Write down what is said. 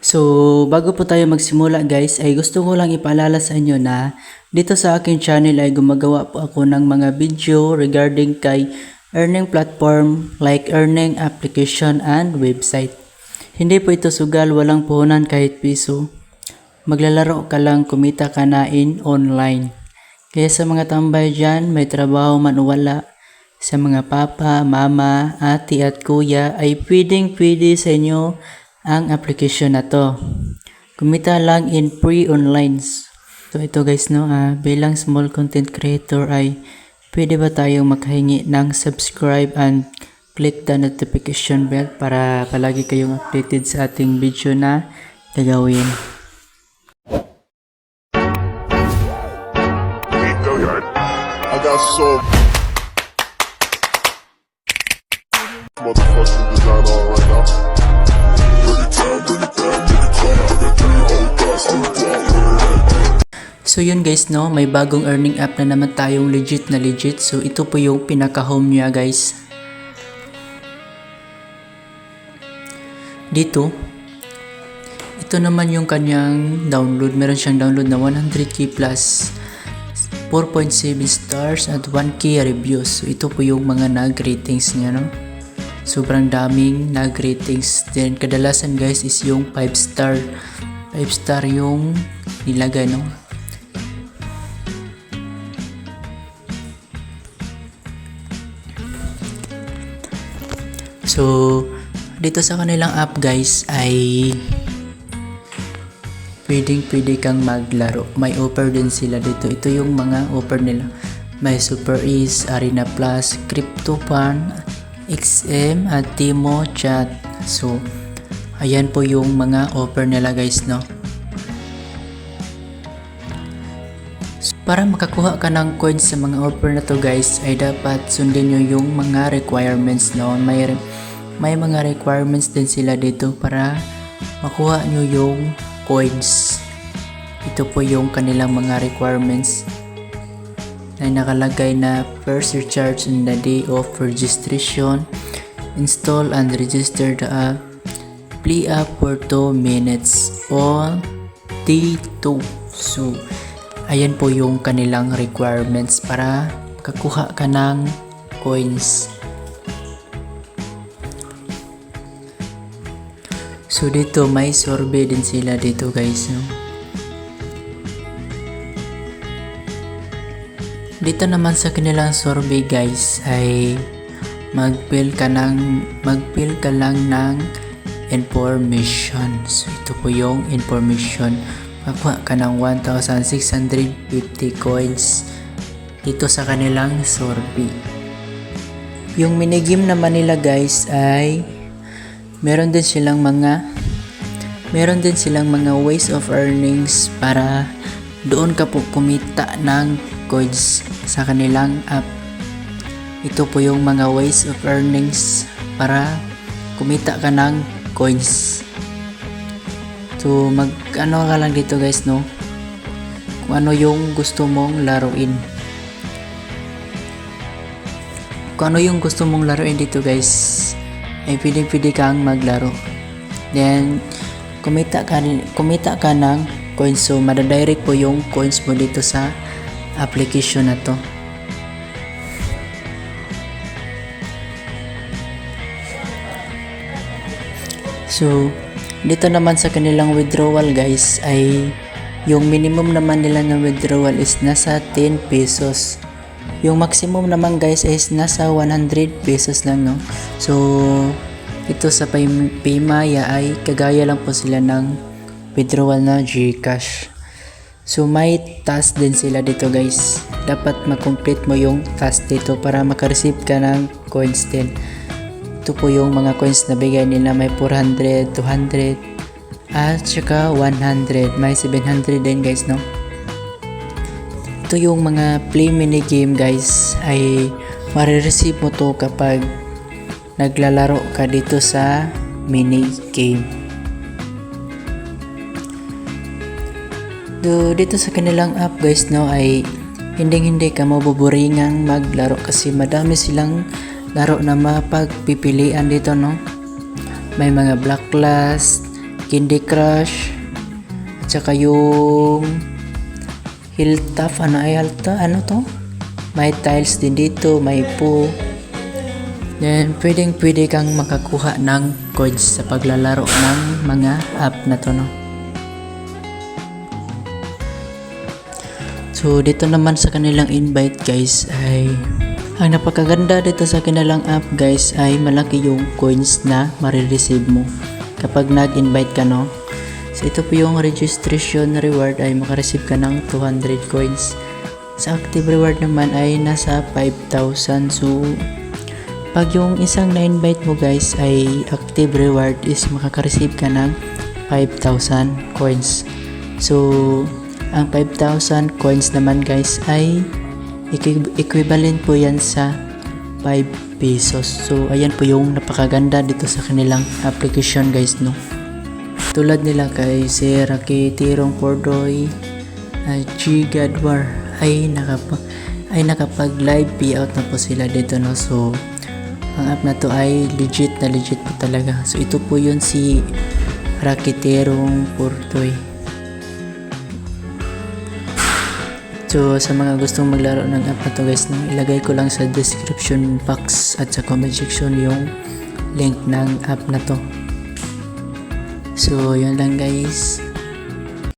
So, bago po tayo magsimula guys, ay gusto ko lang ipaalala sa inyo na dito sa aking channel ay gumagawa po ako ng mga video regarding kay earning platform like earning application and website. Hindi po ito sugal, walang puhunan kahit piso. Maglalaro ka lang, kumita ka na in online. Kaya sa mga tambay dyan, may trabaho man o wala, sa mga papa, mama, ate at kuya ay pwedeng-pwede sa inyo ang application na to. Kumita lang in free online. So ito guys bilang small content creator ay pwede ba tayong makahingi ng subscribe and click the notification bell para palagi kayong updated sa ating video na gagawin. I got so motherfucking design on right now. So yun guys may bagong earning app na naman tayong legit na legit. So ito po yung pinaka home niya guys. Dito ito naman yung kanyang download. Meron siyang download na 100k plus, 4.7 stars at 1k reviews. So ito po yung mga nag-ratings niya Sobrang daming nag-ratings. Then kadalasan guys is yung 5 star. 5 star yung nilagay So dito sa kanilang app guys ay pwede kang maglaro. May offer din sila dito. Ito yung mga offer nila. May Super Ease, Arena Plus, Crypto Fund, XM at Timo Chat. So ayan po yung mga offer nila guys So, para makakuha ka ng coins sa mga offer na to guys ay dapat sundin nyo yung mga requirements May mga requirements din sila dito para makuha nyo yung coins. Ito po yung kanilang mga requirements na nakalagay na first recharge on the day of registration, install and register the app, play app for 2 minutes on D2. So ayan po yung kanilang requirements para kakuha ka ng coins. So dito may survey din sila dito guys Dito naman sa kanilang survey guys ay mag-fill ka lang ng information. So ito po yung information. Makuha ka ng 1,650 coins dito sa kanilang survey. Yung minigame naman nila guys ay meron din silang mga ways of earnings para doon ka po kumita ng coins sa kanilang app. Ito po yung mga ways of earnings para kumita ka ng coins. So ka lang dito guys kung ano yung gusto mong laruin. Kung ano yung gusto mong laruin dito guys ay pwede kang maglaro. Then kumita ka ng coins. So madadirect po yung coins mo dito sa application na to. So dito naman sa kanilang withdrawal guys ay yung minimum naman nila na withdrawal is nasa 10 pesos. Yung maximum naman guys is nasa 100 pesos lang So ito sa Paymaya ay kagaya lang po sila ng withdrawal na GCash. So may task din sila dito guys. Dapat makomplete mo yung task dito para makareceive ka ng coins din. Ito po yung mga coins na bigay nila. May 400, 200 at saka 100. May 700 din guys Ito yung mga play mini game guys ay marireceive mo to kapag naglalaro ka dito sa mini game. Dito sa kanilang app guys ay hindi ka mabuburingang maglaro kasi madami silang laro na mapagpipilian dito May mga Blacklist, Candy Crush, at saka yung Hilltop, ano to? May tiles din dito, may po. Then, pwede kang makakuha ng coins sa paglalaro ng mga app na to, no? So, dito naman sa kanilang invite guys ay ang napakaganda dito sa kanilang app guys ay malaki yung coins na marireceive mo kapag nag-invite ka, no? So, ito po yung registration reward ay makareceive ka ng 200 coins. Sa active reward naman ay nasa 5,000. So, pag yung isang na-invite mo guys ay active reward is makaka-receive ka ng 5,000 coins. So, ang 5,000 coins naman guys ay equivalent po yan sa 5 pesos. So, ayan po yung napakaganda dito sa kanilang application guys, no? Tulad nila kay Sir Rocky Tirong Pordoy, G Gadwar ay nakapag live payout na po sila dito, no? So, ang app na to ay legit po talaga. So, ito po yun si Rocky Tirong Pordoy. So, sa mga gustong maglaro ng app na to guys, no, ilagay ko lang sa description box at sa comment section yung link ng app na to. So, yun lang guys.